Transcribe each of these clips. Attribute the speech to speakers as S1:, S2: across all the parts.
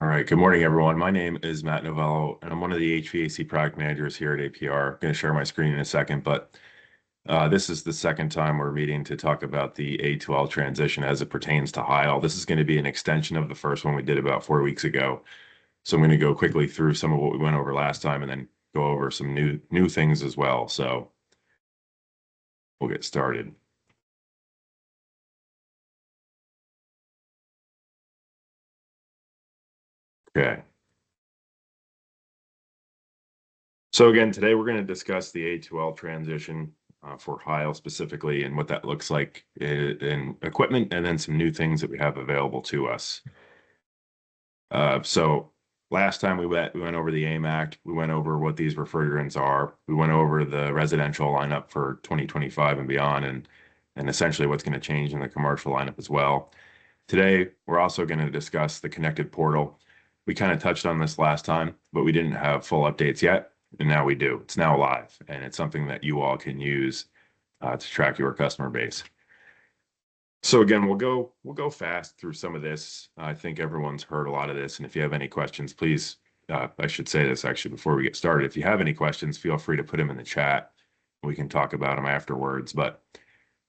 S1: All right, good morning, everyone. My name is Matt Novello, and I'm one of the HVAC product managers here at APR. I'm going to share my screen in a second, but this is the second time we're meeting to talk about the A2L transition as it pertains to Heil. This is going to be an extension of the first one we did about 4 weeks ago. So I'm going to go quickly through some of what we went over last time and then go over some new things as well. So we'll get started. Okay. So again, today we're going to discuss the A2L transition for Heil specifically and what that looks like in equipment and then some new things that we have available to us. So last time we went over the AIM Act, we went over what these refrigerants are. We went over the residential lineup for 2025 and beyond and essentially what's going to change in the commercial lineup as well. Today, we're also going to discuss the connected portal. We kind of touched on this last time, but we didn't have full updates yet. And now we do. It's now live, and it's something that you all can use to track your customer base. So again, we'll go fast through some of this. I think everyone's heard a lot of this, and if you have any questions, please, I should say this actually before we get started. If you have any questions, feel free to put them in the chat. We can talk about them afterwards. But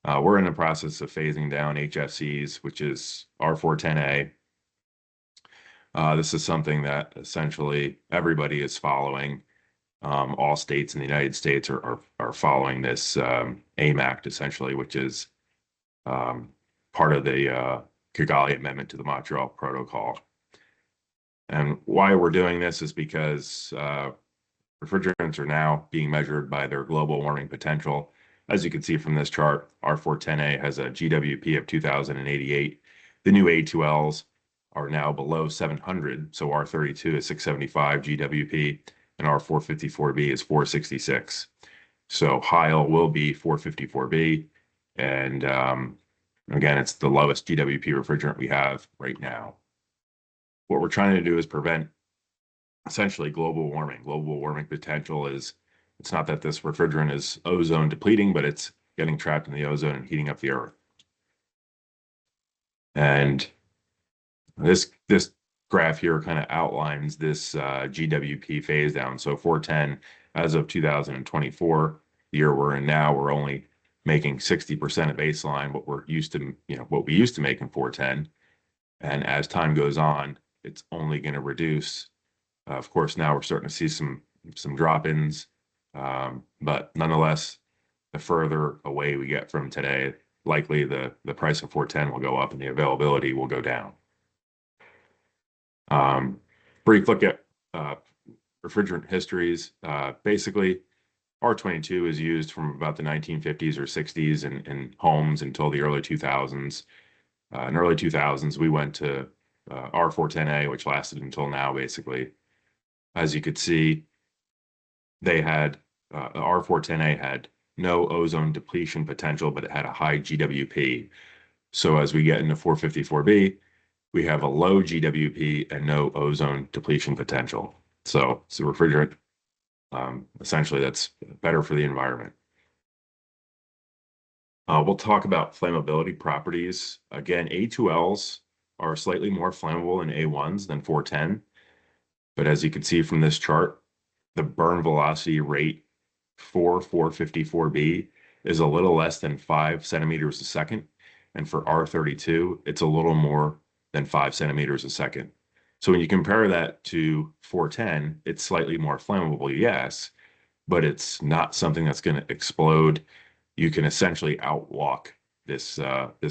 S1: we're in the process of phasing down HFCs, which is R410A. This is something that essentially everybody is following. All states in the United States are following this AIM Act, essentially, which is part of the Kigali Amendment to the Montreal Protocol. And why we're doing this is because refrigerants are now being measured by their global warming potential. As you can see from this chart, R410A has a GWP of 2,088. The new A2Ls are now below 700, so R32 is 675 GWP, and R454B is 466. So Heil will be 454B, and again, it's the lowest GWP refrigerant we have right now. What we're trying to do is prevent essentially global warming. Global warming potential is, it's not that this refrigerant is ozone depleting, but it's getting trapped in the ozone and heating up the earth. And this graph here kind of outlines this GWP phase down. So 410, as of 2024, the year we're in now, we're only making 60% of baseline, what we're used to, what we used to make in 410. And as time goes on, it's only going to reduce. Of course, now we're starting to see some drop-ins, but nonetheless, the further away we get from today, likely the price of 410 will go up and the availability will go down. Brief look at refrigerant histories. Basically, R22 is used from about the 1950s or 60s in homes until the early 2000s. In early 2000s, we went to R410A, which lasted until now, basically. As you could see, they had R410A had no ozone depletion potential, but it had a high GWP. So as we get into 454B, we have a low GWP and no ozone depletion potential. So it's a refrigerant, essentially, that's better for the environment. We'll talk about flammability properties. Again, A2Ls are slightly more flammable in A1s than 410. But as you can see from this chart, the burn velocity rate for 454B is a little less than 5 centimeters a second. And for R32, it's a little more than 5 centimeters a second. So when you compare that to 410, it's slightly more flammable, yes, but it's not something that's going to explode. You can essentially outwalk this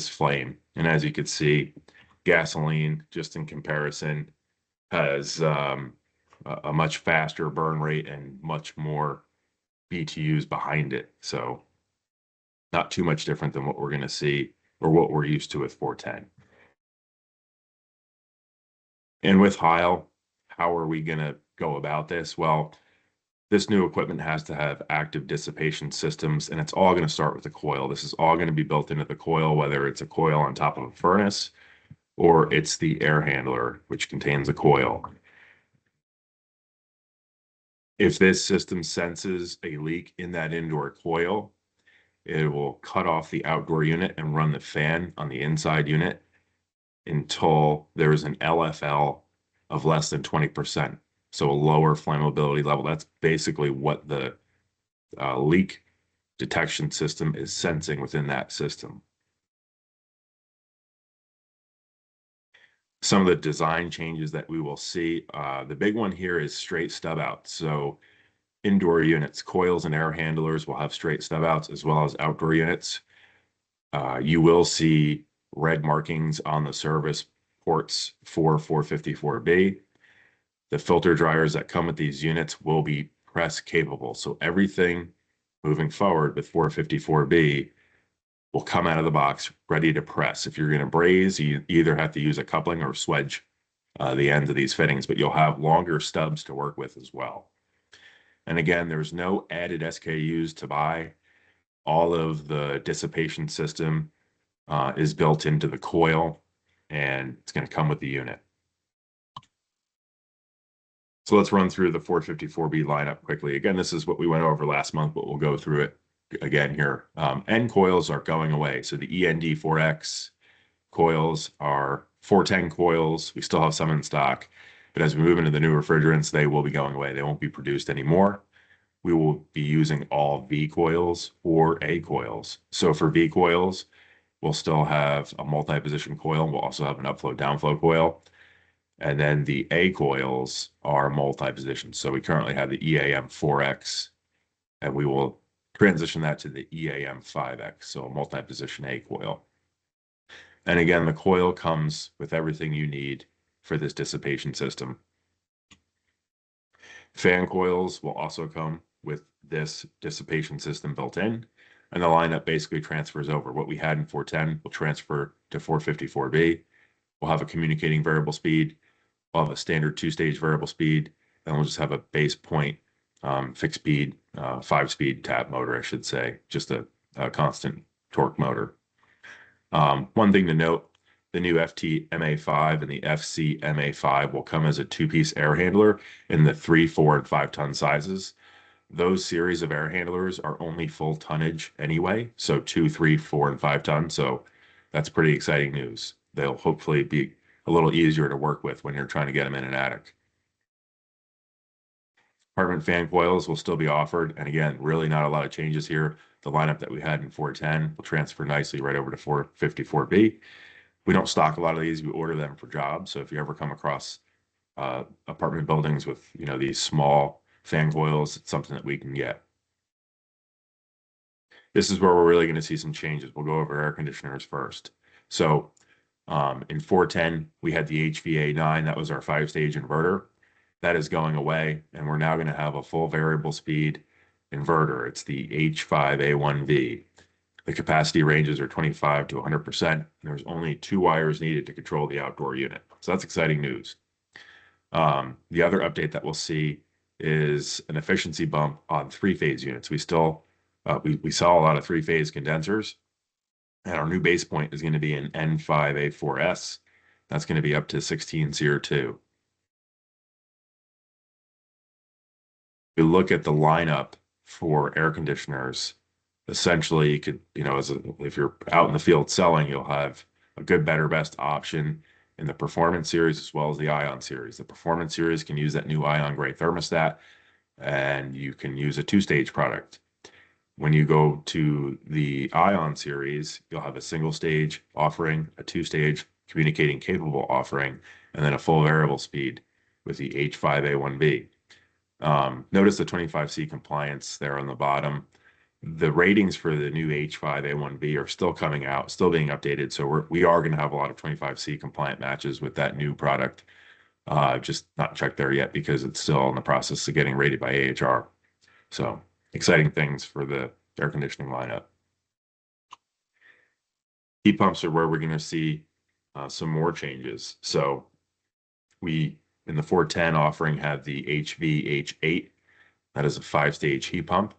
S1: flame. And as you can see, gasoline, just in comparison, has a much faster burn rate and much more BTUs behind it. So not too much different than what we're going to see or what we're used to with 410. And with Heil, how are we going to go about this? Well, this new equipment has to have active dissipation systems, and it's all going to start with the coil. This is all going to be built into the coil, whether it's a coil on top of a furnace or it's the air handler, which contains a coil. If this system senses a leak in that indoor coil, it will cut off the outdoor unit and run the fan on the inside unit until there's an LFL of less than 20%. So a lower flammability level. That's basically what the leak detection system is sensing within that system. Some of the design changes that we will see, the big one here is straight stub out. So indoor units, coils and air handlers will have straight stub outs, as well as outdoor units. You will see red markings on the service ports for 454B. The filter dryers that come with these units will be press capable. So everything moving forward with 454B will come out of the box ready to press. If you're going to braze, you either have to use a coupling or swedge the ends of these fittings, but you'll have longer stubs to work with as well. And again, there's no added SKUs to buy. All of the dissipation system is built into the coil, and it's going to come with the unit. So let's run through the 454B lineup quickly. Again, this is what we went over last month, but we'll go through it again here. End coils are going away. So the END4X coils are 410 coils. We still have some in stock, but as we move into the new refrigerants, they will be going away. They won't be produced anymore. We will be using all V coils or A coils. So for V coils, we'll still have a multi-position coil. We'll also have an upflow downflow coil. And then the A coils are multi-position. So we currently have the EAM4X, and we will transition that to the EAM5X, so a multi-position A coil. And again, the coil comes with everything you need for this dissipation system. Fan coils will also come with this dissipation system built in, and the lineup basically transfers over. What we had in 410 will transfer to 454B. We'll have a communicating variable speed. We'll have a standard two-stage variable speed, and we'll just have a base point fixed speed, 5-speed tap motor, I should say, just a constant torque motor. One thing to note, the new FT-MA5 and the FC-MA5 will come as a two-piece air handler in the 3, 4, and 5-ton sizes. Those series of air handlers are only full tonnage anyway, so 2, 3, 4, and 5 tons. So that's pretty exciting news. They'll hopefully be a little easier to work with when you're trying to get them in an attic. Apartment fan coils will still be offered. And again, really not a lot of changes here. The lineup that we had in 410 will transfer nicely right over to 454B. We don't stock a lot of these. We order them for jobs. So if you ever come across apartment buildings with, these small fan coils, it's something that we can get. This is where we're really going to see some changes. We'll go over air conditioners first. So in 410, we had the HVA9. That was our 5-stage inverter. That is going away, and we're now going to have a full variable speed inverter. It's the H5A1V. The capacity ranges are 25 to 100%. And there's only 2 wires needed to control the outdoor unit. So that's exciting news. The other update that we'll see is an efficiency bump on 3-phase units. We still we sell a lot of 3-phase condensers, and our new base point is going to be an N5A4S. That's going to be up to 1602. We look at the lineup for air conditioners. Essentially, you could, if you're out in the field selling, you'll have a good, better, best option in the Performance series as well as the Ion series. The Performance series can use that new Ion Gray thermostat, and you can use a 2-stage product. When you go to the Ion series, you'll have a single-stage offering, a 2-stage communicating capable offering, and then a full variable speed with the H5A1B. Notice the 25C compliance there on the bottom. The ratings for the new H5A1B are still coming out, still being updated. So we are going to have a lot of 25C compliant matches with that new product. Just not checked there yet because it's still in the process of getting rated by AHR. So exciting things for the air conditioning lineup. Heat pumps are where we're going to see some more changes. So we, in the 410 offering, have the HVH8. That is a 5-stage heat pump.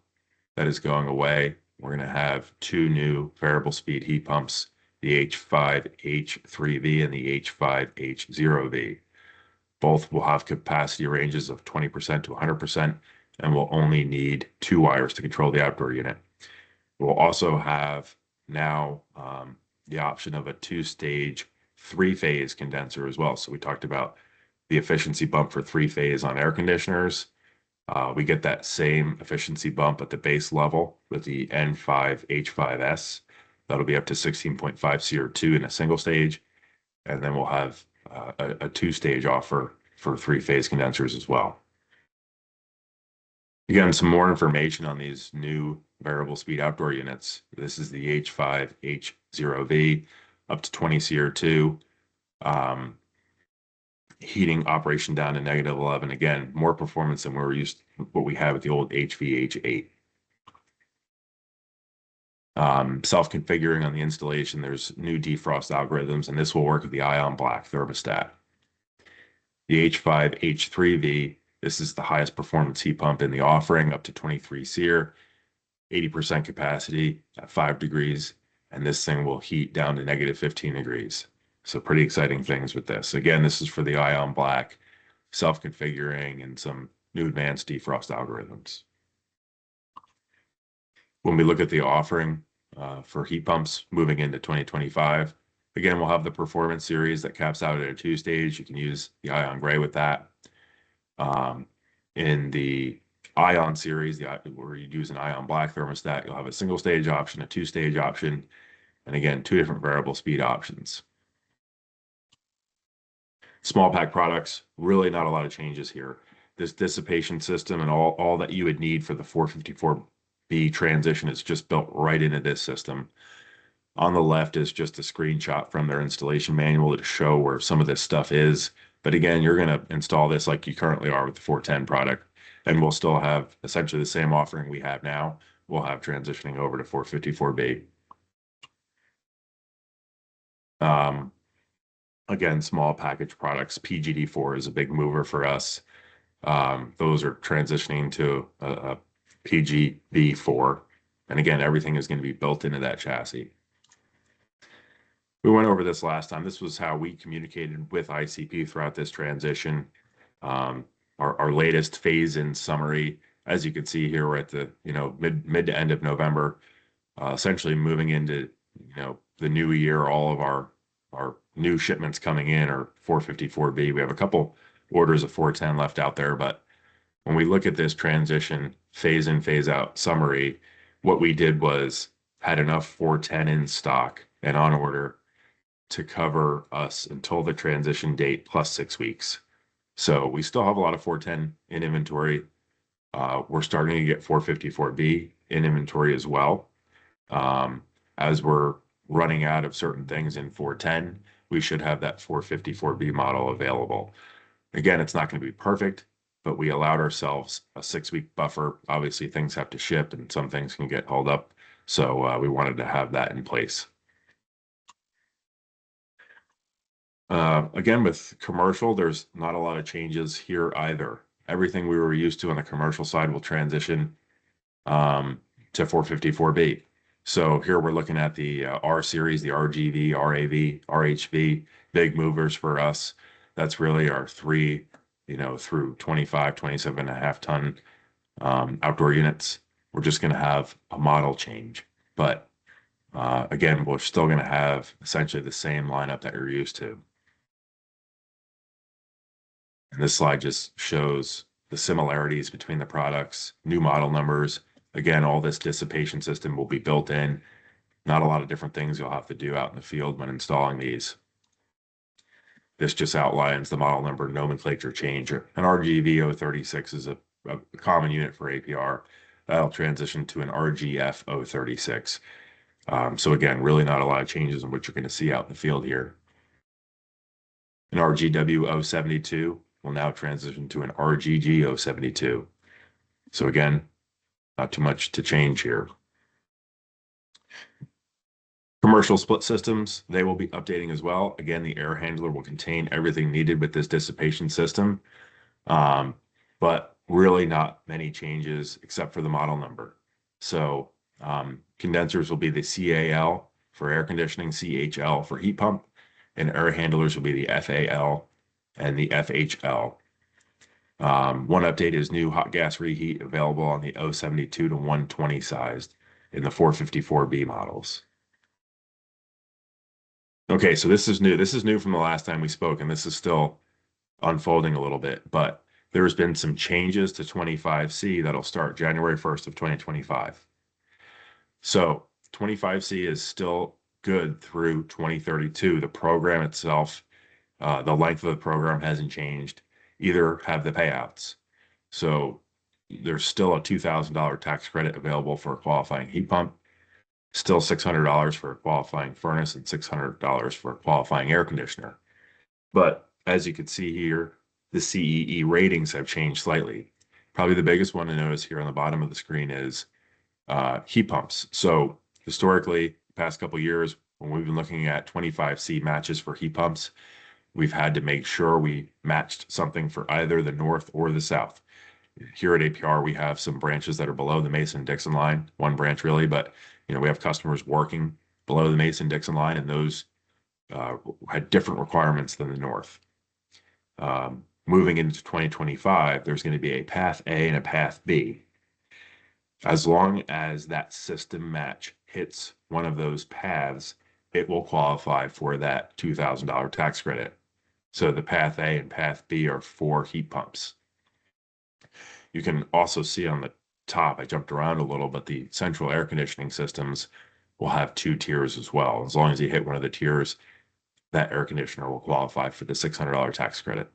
S1: That is going away. We're going to have 2 new variable speed heat pumps, the H5H3V and the H5H0V. Both will have capacity ranges of 20% to 100% and will only need 2 wires to control the outdoor unit. We'll also have now the option of a 2-stage 3-phase condenser as well. So we talked about the efficiency bump for three-phase on air conditioners. We get that same efficiency bump at the base level with the N5H5S. That'll be up to 16.5 CO2 in a single stage. And then we'll have a two-stage offer for three-phase condensers as well. Again, some more information on these new variable speed outdoor units. This is the H5H0V, up to 20 CO2. Heating operation down to -11. Again, more performance than what we had with the old HVH8. Self-configuring on the installation, there's new defrost algorithms, and this will work with the ion black thermostat. The H5H3V, this is the highest performance heat pump in the offering, up to 23 SEER, 80% capacity at 5 degrees, and this thing will heat down to -15 degrees. So pretty exciting things with this. Again, this is for the ion black, self-configuring, and some new advanced defrost algorithms. When we look at the offering for heat pumps moving into 2025, again, we'll have the Performance Series that caps out at a two-stage. You can use the Ion Gray with that. In the Ion Series, where you use an Ion Black thermostat, you'll have a single-stage option, a two-stage option, and again, two different variable speed options. Small pack products, really not a lot of changes here. This dissipation system and all that you would need for the 454B transition is just built right into this system. On the left is just a screenshot from their installation manual to show where some of this stuff is. But again, you're going to install this like you currently are with the 410 product, and we'll still have essentially the same offering we have now. We'll have transitioning over to 454B. Again, small package products. PGD4 is a big mover for us. Those are transitioning to a PGB4. And again, everything is going to be built into that chassis. We went over this last time. This was how we communicated with ICP throughout this transition. Our latest phase-in summary, as you can see here, we're at the mid to end of November, essentially moving into the new year. All of our new shipments coming in are 454B. We have a couple orders of 410 left out there, but when we look at this transition phase in, phase out summary, what we did was had enough 410 in stock and on order to cover us until the transition date plus 6 weeks. So we still have a lot of 410 in inventory. We're starting to get 454B in inventory as well. As we're running out of certain things in 410, we should have that 454B model available. Again, it's not going to be perfect, but we allowed ourselves a 6-week buffer. Obviously, things have to ship and some things can get held up. So we wanted to have that in place. Again, with commercial, there's not a lot of changes here either. Everything we were used to on the commercial side will transition to 454B. So here we're looking at the R series, the RGV, RAV, RHV, big movers for us. That's really our 3, through 25, 27.5 ton outdoor units. We're just going to have a model change. But again, we're still going to have essentially the same lineup that you're used to. And this slide just shows the similarities between the products, new model numbers. Again, all this dissipation system will be built in. Not a lot of different things you'll have to do out in the field when installing these. This just outlines the model number nomenclature change. An RGV 036 is a common unit for APR. That'll transition to an RGF 036. So again, really not a lot of changes in what you're going to see out in the field here. An RGW 072 will now transition to an RGG 072. So again, not too much to change here. Commercial split systems, they will be updating as well. Again, the air handler will contain everything needed with this dissipation system, but really not many changes except for the model number. So condensers will be the CAL for air conditioning, CHL for heat pump, and air handlers will be the FAL and the FHL. One update is new hot gas reheat available on the 072 to 120 sized in the 454B models. Okay, so this is new. This is new from the last time we spoke, and this is still unfolding a little bit, but there's been some changes to 25C that'll start January 1st of 2025. So 25C is still good through 2032. The program itself, the length of the program hasn't changed. Either have the payouts. So there's still a $2,000 tax credit available for a qualifying heat pump, still $600 for a qualifying furnace, and $600 for a qualifying air conditioner. But as you can see here, the CEE ratings have changed slightly. Probably the biggest one to notice here on the bottom of the screen is heat pumps. So historically, past couple of years, when we've been looking at 25C matches for heat pumps, we've had to make sure we matched something for either the north or the south. Here at APR, we have some branches that are below the Mason-Dixon line, one branch really, but we have customers working below the Mason-Dixon line, and those had different requirements than the north. Moving into 2025, there's going to be a path A and a path B. As long as that system match hits one of those paths, it will qualify for that $2,000 tax credit. So the path A and path B are for heat pumps. You can also see on the top, I jumped around a little, but the central air conditioning systems will have 2 tiers as well. As long as you hit one of the tiers, that air conditioner will qualify for the $600 tax credit.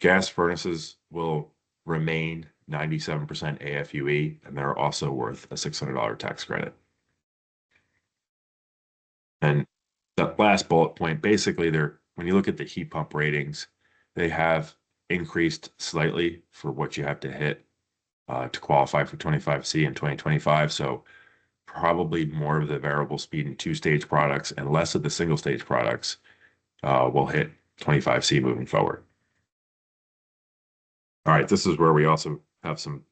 S1: Gas furnaces will remain 97% AFUE, and they're also worth a $600 tax credit. And the last bullet point, basically, when you look at the heat pump ratings, they have increased slightly for what you have to hit to qualify for 25C in 2025. So probably more of the variable speed and 2-stage products and less of the single-stage products will hit 25C moving forward. All right, this is where we also have some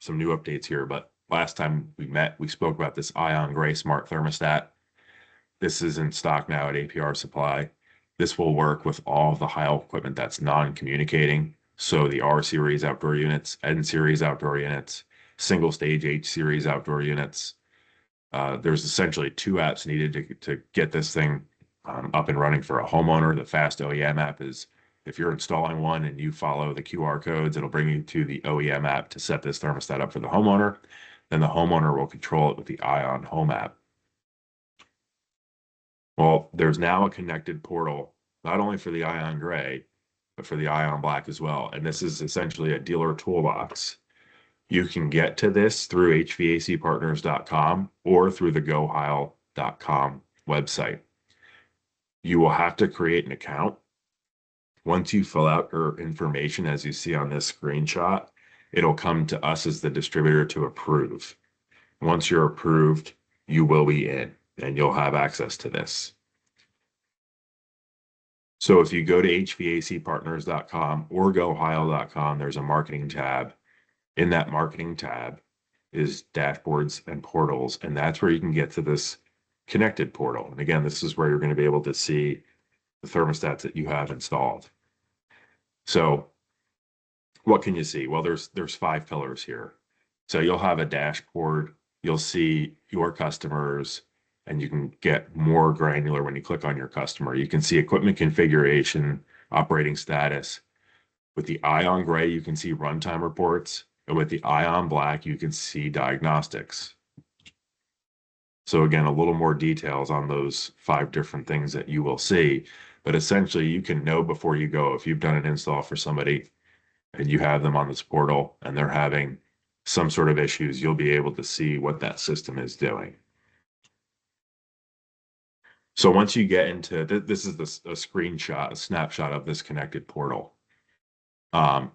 S1: new updates here, but last time we met, we spoke about this Ion Gray smart thermostat. This is in stock now at APR Supply. This will work with all of the Heil equipment that's non-communicating. So the R series outdoor units, N series outdoor units, single stage H series outdoor units. There's essentially 2 apps needed to get this thing up and running for a homeowner. The Fast OEM app is, if you're installing one and you follow the QR codes, it'll bring you to the OEM app to set this thermostat up for the homeowner. Then the homeowner will control it with the Ion Home app. Well, there's now a connected portal, not only for the Ion Gray, but for the Ion Black as well. And this is essentially a dealer toolbox. You can get to this through HVACpartners.com or through the goheil.com website. You will have to create an account. Once you fill out your information, as you see on this screenshot, it'll come to us as the distributor to approve. Once you're approved, you will be in and you'll have access to this. So if you go to HVACpartners.com or goheil.com, there's a marketing tab. In that marketing tab is dashboards and portals, and that's where you can get to this connected portal. And again, this is where you're going to be able to see the thermostats that you have installed. So what can you see? Well, there's 5 pillars here. So you'll have a dashboard, you'll see your customers, and you can get more granular when you click on your customer. You can see equipment configuration, operating status. With the Ion Gray, you can see runtime reports, and with the Ion Black, you can see diagnostics. So again, a little more details on those 5 different things that you will see, but essentially you can know before you go. If you've done an install for somebody and you have them on this portal and they're having some sort of issues, you'll be able to see what that system is doing. So once you get into this is a screenshot, a snapshot of this connected portal.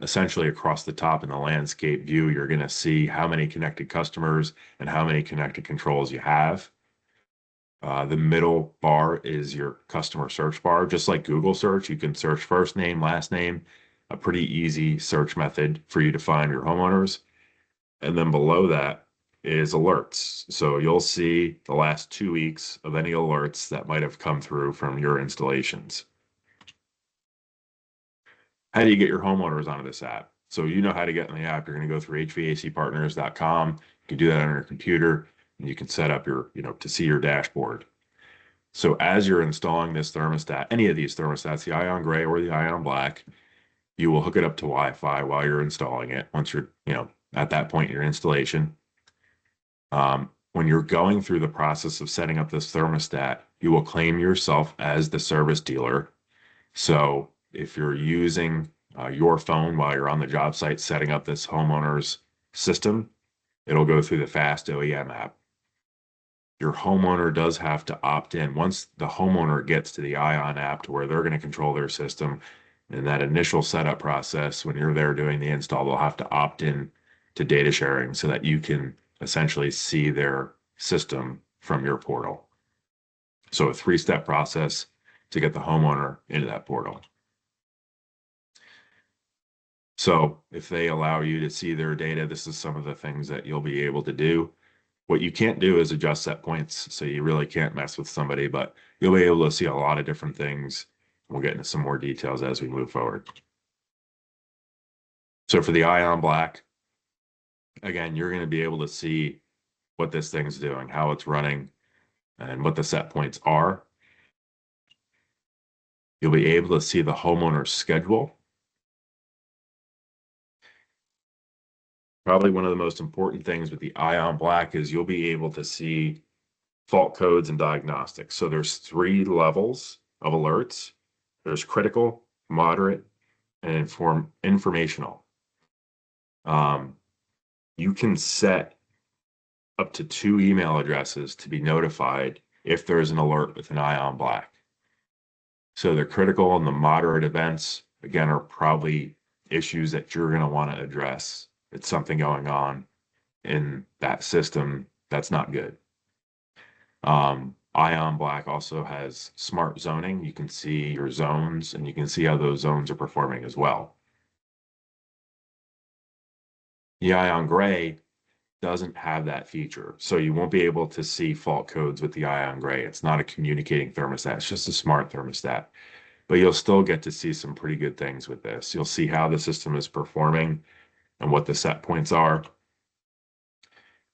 S1: Essentially across the top in the landscape view, you're going to see how many connected customers and how many connected controls you have. The middle bar is your customer search bar. Just like Google search, you can search first name, last name, a pretty easy search method for you to find your homeowners. And then below that is alerts. So you'll see the last 2 weeks of any alerts that might have come through from your installations. How do you get your homeowners onto this app? So you know how to get in the app. You're going to go through HVACpartners.com. You can do that on your computer, and you can set up your, to see your dashboard. So as you're installing this thermostat, any of these thermostats, the Ion Gray or the Ion Black, You will hook it up to Wi-Fi while you're installing it. Once you're, at that point in your installation. When you're going through the process of setting up this thermostat, you will claim yourself as the service dealer. So if you're using your phone while you're on the job site setting up this homeowner's system, it'll go through the Fast OEM app. Your homeowner does have to opt in. Once the homeowner gets to the Ion app to where they're going to control their system, in that initial setup process, when you're there doing the install, they'll have to opt in to data sharing so that you can essentially see their system from your portal. So a three-step process to get the homeowner into that portal. So if they allow you to see their data, this is some of the things that you'll be able to do. What you can't do is adjust set points, so you really can't mess with somebody, but you'll be able to see a lot of different things. We'll get into some more details as we move forward. So for the Ion Black, again, you're going to be able to see what this thing's doing, how it's running, and what the set points are. You'll be able to see the homeowner's schedule. Probably one of the most important things with the Ion Black is you'll be able to see fault codes and diagnostics. So there's 3 levels of alerts. There's critical, moderate, and informational. You can set up to 2 email addresses to be notified if there's an alert with an Ion Black. So the critical and the moderate events, again, are probably issues that you're going to want to address. It's something going on in that system that's not good. Ion Black also has smart zoning. You can see your zones and you can see how those zones are performing as well. The Ion Gray doesn't have that feature. So you won't be able to see fault codes with the Ion Gray. It's not a communicating thermostat. It's just a smart thermostat. But you'll still get to see some pretty good things with this. You'll see how the system is performing and what the set points are.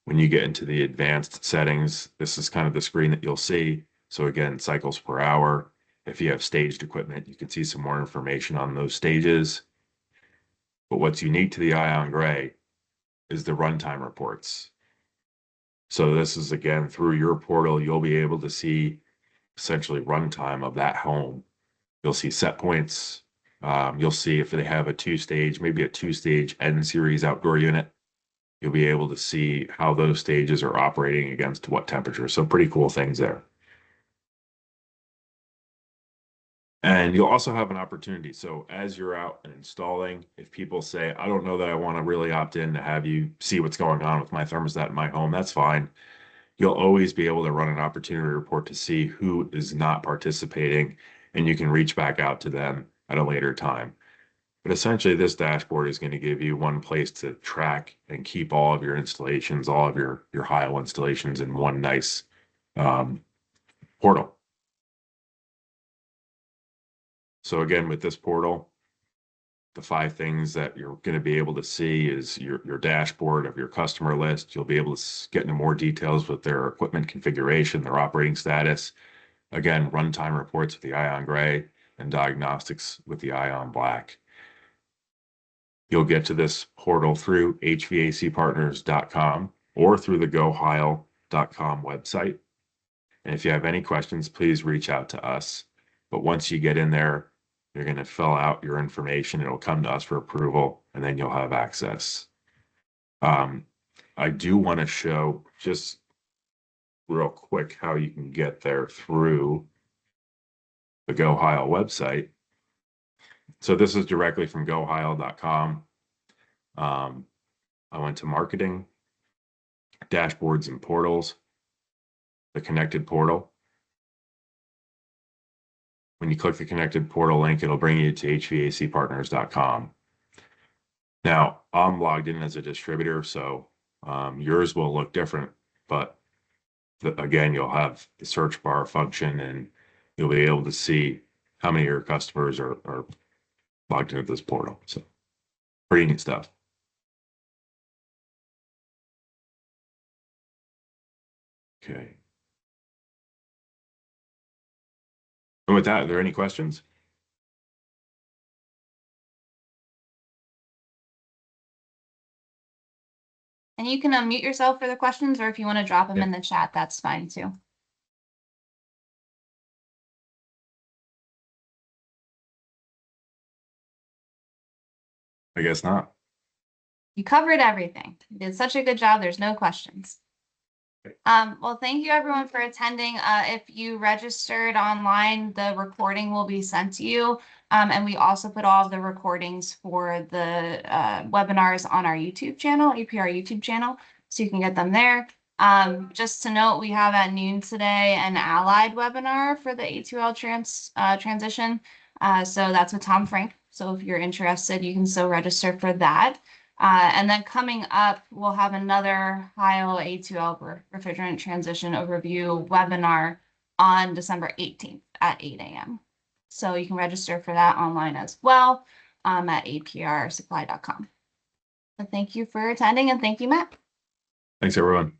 S1: When you get into the advanced settings, this is kind of the screen that you'll see. So again, cycles per hour. If you have staged equipment, you can see some more information on those stages. But what's unique to the Ion Gray is the runtime reports. So this is, again, through your portal, you'll be able to see essentially runtime of that home. You'll see set points. You'll see if they have a 2-stage, maybe a 2-stage N series outdoor unit. You'll be able to see how those stages are operating against what temperature. So pretty cool things there. And you'll also have an opportunity. So as you're out and installing, if people say, I don't know that I want to really opt in to have you see what's going on with my thermostat in my home, that's fine. You'll always be able to run an opportunity report to see who is not participating, and you can reach back out to them at a later time. But essentially, this dashboard is going to give you one place to track and keep all of your installations, all of your Heil installations in one nice portal. So again, with this portal, the 5 things that you're going to be able to see is your dashboard of your customer list. You'll be able to get into more details with their equipment configuration, their operating status. Again, runtime reports with the Ion Gray and diagnostics with the Ion Black. You'll get to this portal through hvacpartners.com or through the goheil.com website. And if you have any questions, please reach out to us. But once you get in there, you're going to fill out your information. It'll come to us for approval, and then you'll have access. I do want to show just real quick how you can get there through the Go Heil website. So this is directly from goheil.com. I went to marketing, dashboards and portals, the connected portal. When you click the connected portal link, it'll bring you to hvacpartners.com. Now, I'm logged in as a distributor, so yours will look different, but again, you'll have the search bar function and you'll be able to see how many of your customers are logged into this portal. So pretty neat stuff. Okay. And with that, are there any questions?
S2: And you can unmute yourself for the questions, or if you want to drop them
S1: Yeah.
S2: in the chat, that's fine too.
S1: I guess not.
S2: You covered everything. You did such a good job. There's no questions. Well, thank you everyone for attending. If you registered online, the recording will be sent to you. And we also put all of the recordings for the webinars on our YouTube channel, APR YouTube channel, so you can get them there. Just to note, we have at noon today an allied webinar for the A2L transition. So that's with Tom Frank. So if you're interested, you can still register for that. And then coming up, we'll have another Heil A2L refrigerant transition overview webinar on December 18th at 8 a.m. So you can register for that online as well at aprsupply.com. So thank you for attending, and thank you, Matt.
S1: Thanks, everyone.